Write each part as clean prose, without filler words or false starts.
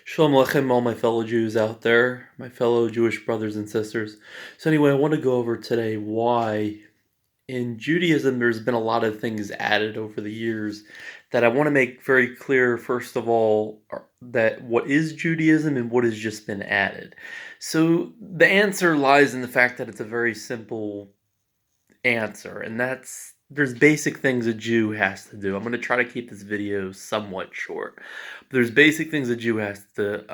Shalom Aleichem, all my fellow Jews out there, my fellow Jewish brothers and sisters. So anyway, I want to go over today why in Judaism there's been a lot of things added over the years that I want to make very clear, first of all, that what is Judaism and what has just been added. So the answer lies in the fact that it's a very simple answer, and that's there's basic things a Jew has to do. I'm going to try to keep this video somewhat short. But there's basic things a Jew has to,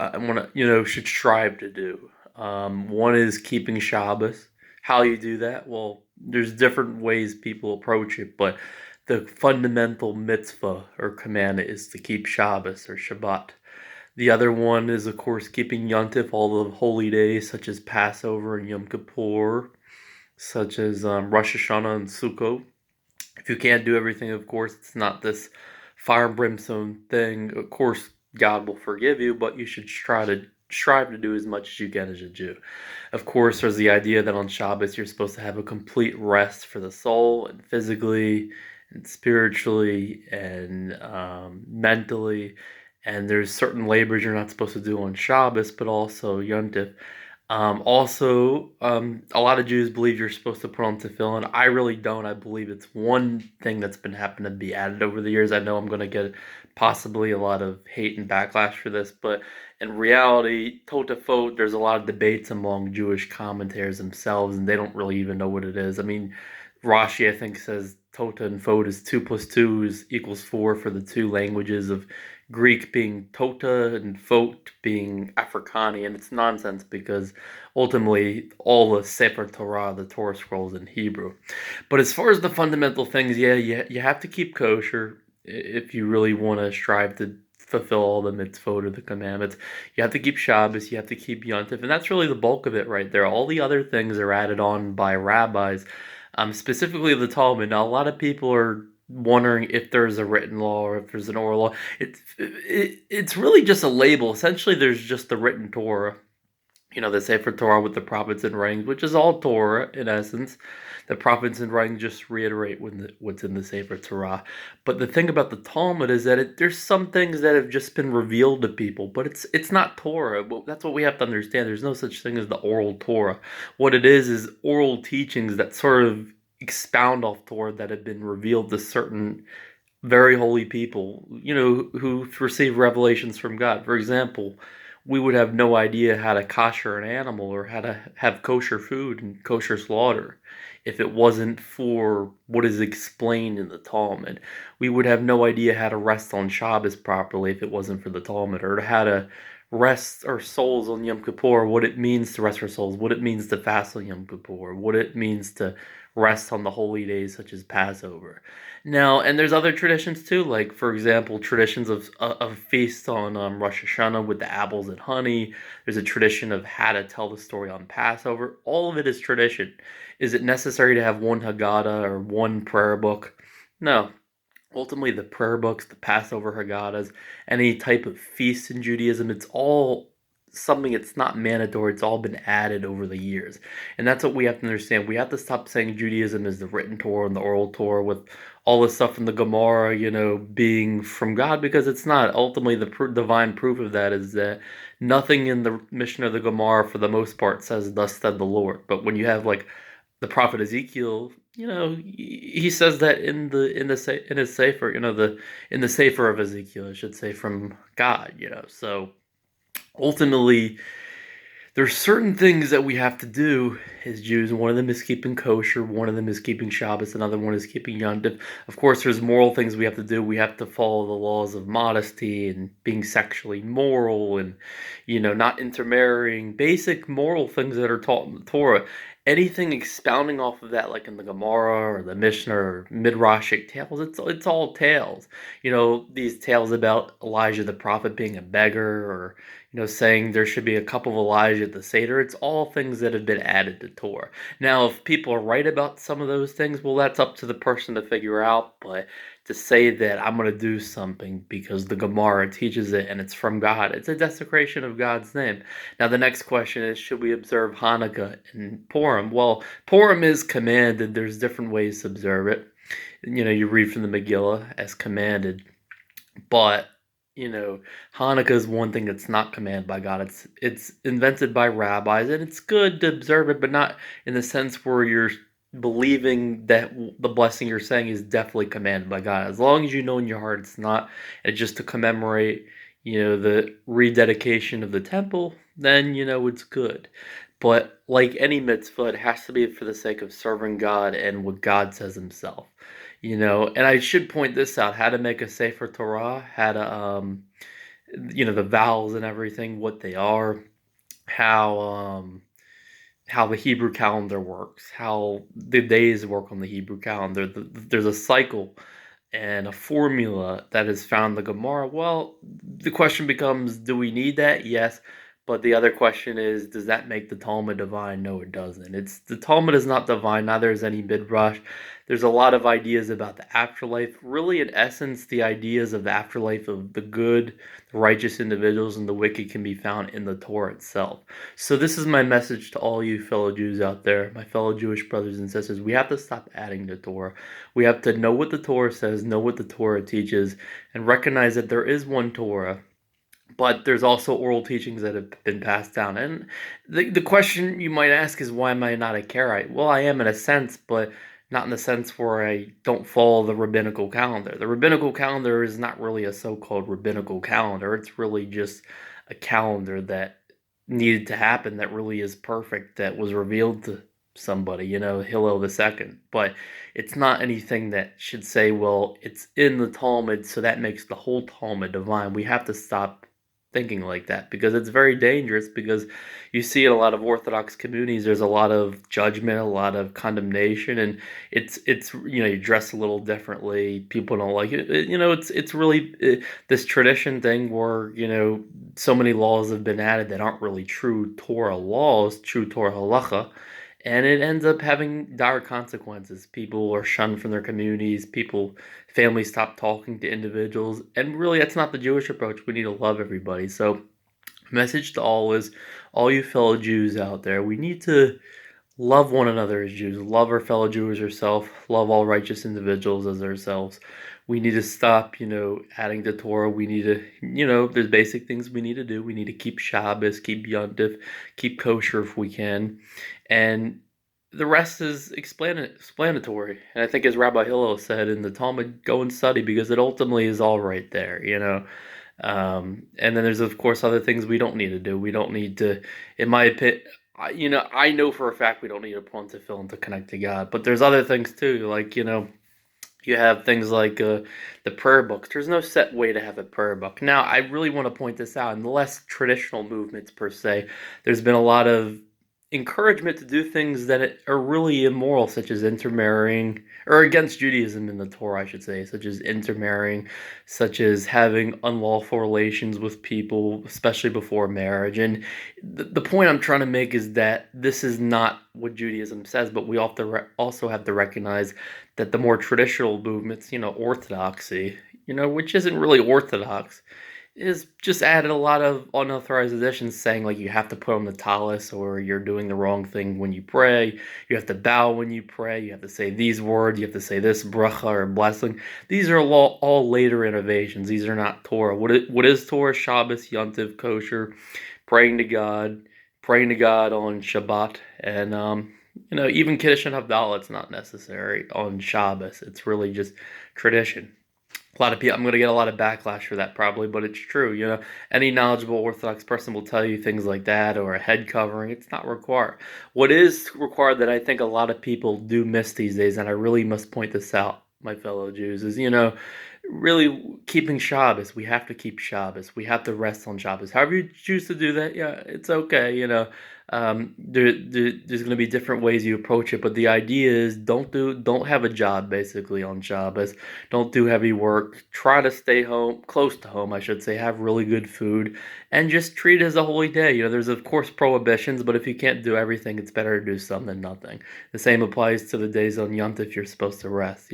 should strive to do. One is keeping Shabbos. How you do that? Well, there's different ways people approach it, but the fundamental mitzvah or commandment is to keep Shabbos or Shabbat. The other one is, of course, keeping Yontif, all the holy days such as Passover and Yom Kippur, such as Rosh Hashanah and Sukkot. If you can't do everything, of course, it's not this fire and brimstone thing. Of course, God will forgive you, but you should strive to do as much as you can as a Jew. Of course, there's the idea that on Shabbos you're supposed to have a complete rest for the soul and physically and spiritually and mentally. And there's certain labors you're not supposed to do on Shabbos, but also Yom Tov. A lot of Jews believe you're supposed to put on tefillin. I really don't. I believe it's one thing that's been happened to be added over the years. I know I'm going to get possibly a lot of hate and backlash for this, but in reality, Totafot, there's a lot of debates among Jewish commentators themselves, and they don't really even know what it is. I mean, Rashi, I think, says Tota and Fot is 2 plus 2 equals 4 for the two languages of Greek being Tota and Fot being Afrikaans, and it's nonsense because ultimately all the Sefer Torah, the Torah scrolls in Hebrew. But as far as the fundamental things, yeah, you have to keep kosher if you really want to strive to fulfill all the mitzvot or the commandments. You have to keep Shabbos, you have to keep Yontif, and that's really the bulk of it right there. All the other things are added on by rabbis, specifically the Talmud. Now, a lot of people are wondering if there's a written law or if there's an oral law. It's really just a label. Essentially, there's just the written Torah, the Sefer Torah with the prophets and writings, which is all Torah in essence. The prophets and writings just reiterate what's in the Sefer Torah. But the thing about the Talmud is that there's some things that have just been revealed to people, but it's not Torah. Well, that's what we have to understand. There's no such thing as the oral Torah. What it is oral teachings that sort of expound off Torah that have been revealed to certain very holy people, who receive revelations from God. For example, we would have no idea how to kosher an animal or how to have kosher food and kosher slaughter if it wasn't for what is explained in the Talmud. We would have no idea how to rest on Shabbos properly if it wasn't for the Talmud, or how to rest our souls on Yom Kippur, what it means to rest our souls, what it means to fast on Yom Kippur, what it means to rest on the holy days such as Passover. Now, and there's other traditions too, like for example, traditions of feast on Rosh Hashanah with the apples and honey. There's a tradition of how to tell the story on Passover. All of it is tradition. Is it necessary to have one Haggadah or one prayer book? No. Ultimately, the prayer books, the Passover Haggadahs, any type of feast in Judaism, it's all something, it's not mandatory, it's all been added over the years. And that's what we have to understand. We have to stop saying Judaism is the written Torah and the oral Torah with all the stuff in the Gemara, being from God, because it's not. Ultimately, the divine proof of that is that nothing in the Mishnah of the Gemara, for the most part, says, "Thus said the Lord." But when you have like the prophet Ezekiel, he says that in his sefer, in the sefer of Ezekiel, I should say, from God, So ultimately, there's certain things that we have to do as Jews, and one of them is keeping kosher, one of them is keeping Shabbos, another one is keeping Yom Tov. Of course, there's moral things we have to do. We have to follow the laws of modesty and being sexually moral and, not intermarrying, basic moral things that are taught in the Torah. Anything expounding off of that, like in the Gemara or the Mishnah or Midrashic tales, it's all tales. These tales about Elijah the prophet being a beggar, or saying there should be a cup of Elijah at the Seder. It's all things that have been added to Torah. Now, if people are right about some of those things, well, that's up to the person to figure out. But to say that I'm going to do something because the Gemara teaches it and it's from God, it's a desecration of God's name. Now, the next question is, should we observe Hanukkah and Purim? Well, Purim is commanded. There's different ways to observe it. You read from the Megillah as commanded. But you know, Hanukkah is one thing that's not commanded by God. It's invented by rabbis, and it's good to observe it, but not in the sense where you're believing that the blessing you're saying is definitely commanded by God. As long as you know in your heart it's not, and just to commemorate, the rededication of the temple, then it's good. But like any mitzvah, it has to be for the sake of serving God and what God says Himself. And I should point this out: how to make a Sefer Torah, how to the vowels and everything, what they are, how how the Hebrew calendar works, how the days work on the Hebrew calendar. There's a cycle and a formula that is found in the Gemara. Well, the question becomes, do we need that? Yes. But the other question is, does that make the Talmud divine? No, it doesn't. The Talmud is not divine, neither is any midrash. There's a lot of ideas about the afterlife. Really, in essence, the ideas of the afterlife of the good, the righteous individuals, and the wicked can be found in the Torah itself. So this is my message to all you fellow Jews out there, my fellow Jewish brothers and sisters. We have to stop adding to Torah. We have to know what the Torah says, know what the Torah teaches, and recognize that there is one Torah, but there's also oral teachings that have been passed down. And the question you might ask is, why am I not a Karaite? Well, I am in a sense, but not in the sense where I don't follow the rabbinical calendar. The rabbinical calendar is not really a so-called rabbinical calendar. It's really just a calendar that needed to happen, that really is perfect, that was revealed to somebody, Hillel the second. But it's not anything that should say, well, it's in the Talmud, so that makes the whole Talmud divine. We have to stop thinking like that, because it's very dangerous, because you see in a lot of Orthodox communities there's a lot of judgment, a lot of condemnation, and it's you dress a little differently, people don't like it. It's really this tradition thing where so many laws have been added that aren't really true Torah laws, true Torah halacha, and it ends up having dire consequences. People are shunned from their communities. Families stop talking to individuals. And really, that's not the Jewish approach. We need to love everybody. So, message to all you fellow Jews out there, we need to love one another as Jews, love our fellow Jews ourselves, love all righteous individuals as ourselves. We need to stop, adding to Torah. We need to, there's basic things we need to do. We need to keep Shabbos, keep Yontif, keep kosher if we can. And the rest is explanatory. And I think, as Rabbi Hillel said in the Talmud, go and study, because it ultimately is all right there. And then there's, of course, other things we don't need to do. We don't need to, in my opinion, I know for a fact we don't need to put on tefillin to connect to God. But there's other things too, like, you have things like the prayer books. There's no set way to have a prayer book. Now, I really want to point this out. In the less traditional movements, per se, there's been a lot of encouragement to do things that are really immoral, such as intermarrying, or against Judaism in the Torah, I should say, such as intermarrying, such as having unlawful relations with people, especially before marriage. And the point I'm trying to make is that this is not what Judaism says, but we also have to recognize that the more traditional movements, orthodoxy, which isn't really orthodox, is just added a lot of unauthorized additions, saying like you have to put on the tallis, or you're doing the wrong thing when you pray. You have to bow when you pray. You have to say these words. You have to say this bracha or blessing. These are all later innovations. These are not Torah. What is Torah? Shabbos, Yontiv, kosher, praying to God on Shabbat, and even Kiddush and Havdalah, it's not necessary on Shabbos. It's really just tradition. A lot of people, I'm going to get a lot of backlash for that probably, but it's true. Any knowledgeable Orthodox person will tell you things like that, or a head covering. It's not required. What is required, that I think a lot of people do miss these days, and I really must point this out, my fellow Jews, is, really keeping Shabbos. We have to keep Shabbos. We have to rest on Shabbos. However you choose to do that, yeah, it's okay. There's going to be different ways you approach it, but the idea is, don't have a job basically on Shabbos. Don't do heavy work. Try to stay home, close to home, I should say. Have really good food, and just treat it as a holy day. There's of course prohibitions, but if you can't do everything, it's better to do some than nothing. The same applies to the days on Yom Tov you're supposed to rest.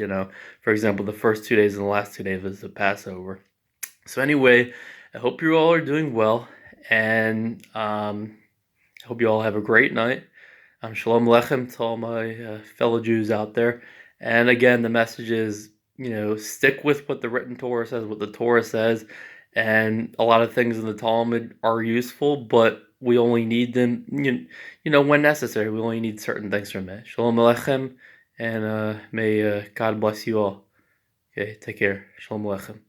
For example, the first 2 days and the last 2 days is the Passover. So anyway, I hope you all are doing well, and I hope you all have a great night. Shalom Lechem to all my fellow Jews out there. And again, the message is, stick with what the written Torah says, what the Torah says, and a lot of things in the Talmud are useful, but we only need them, when necessary. We only need certain things from it. Shalom Aleichem, and may God bless you all. Okay, take care. Shalom Aleichem.